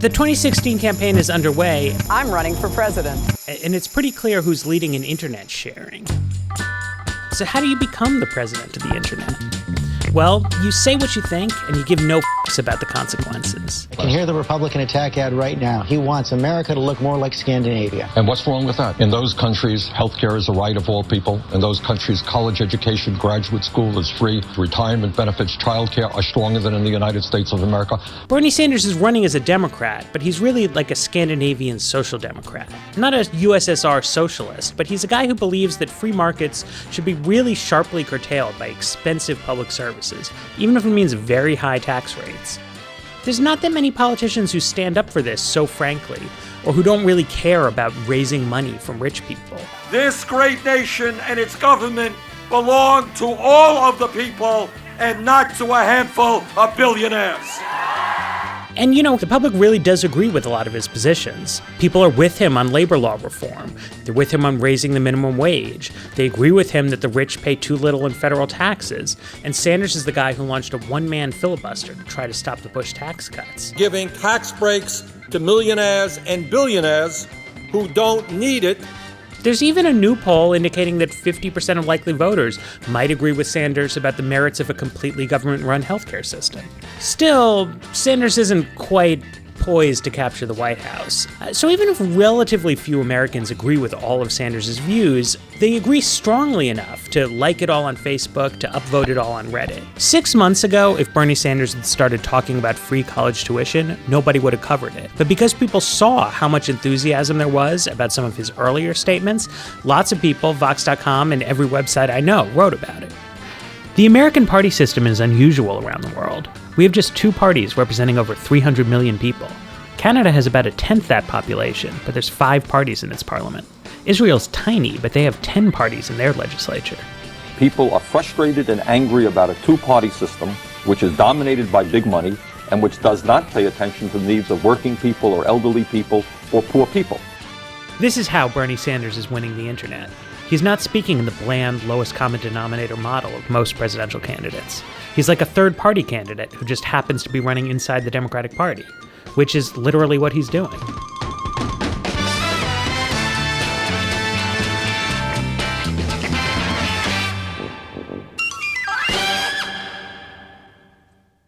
The 2016 campaign is underway. I'm running for president. And it's pretty clear who's leading in internet sharing. So how do you become the president of the internet? Well, you say what you think, and you give no f***s about the consequences. I can hear the Republican attack ad right now. He wants America to look more like Scandinavia. And what's wrong with that? In those countries, healthcare is a right of all people. In those countries, college education, graduate school is free. Retirement benefits, childcare are stronger than in the United States of America. Bernie Sanders is running as a Democrat, but he's really like a Scandinavian social democrat. Not a USSR socialist, but he's a guy who believes that free markets should be really sharply curtailed by expensive public services, even if it means very high tax rates. There's not that many politicians who stand up for this so frankly, or who don't really care about raising money from rich people. This great nation and its government belong to all of the people and not to a handful of billionaires. And, the public really does agree with a lot of his positions. People are with him on labor law reform. They're with him on raising the minimum wage. They agree with him that the rich pay too little in federal taxes. And Sanders is the guy who launched a one-man filibuster to try to stop the Bush tax cuts. Giving tax breaks to millionaires and billionaires who don't need it. There's even a new poll indicating that 50% of likely voters might agree with Sanders about the merits of a completely government-run healthcare system. Still, Sanders isn't quite poised to capture the White House. So even if relatively few Americans agree with all of Sanders' views, they agree strongly enough to like it all on Facebook, to upvote it all on Reddit. 6 months ago, if Bernie Sanders had started talking about free college tuition, nobody would have covered it. But because people saw how much enthusiasm there was about some of his earlier statements, lots of people, Vox.com and every website I know, wrote about it. The American party system is unusual around the world. We have just 2 parties representing over 300 million people. Canada has about 1/10 that population, but there's 5 parties in its parliament. Israel's tiny, but they have 10 parties in their legislature. People are frustrated and angry about a 2-party system, which is dominated by big money and which does not pay attention to the needs of working people or elderly people or poor people. This is how Bernie Sanders is winning the internet. He's not speaking in the bland, lowest common denominator model of most presidential candidates. He's like a third-party candidate who just happens to be running inside the Democratic Party, which is literally what he's doing.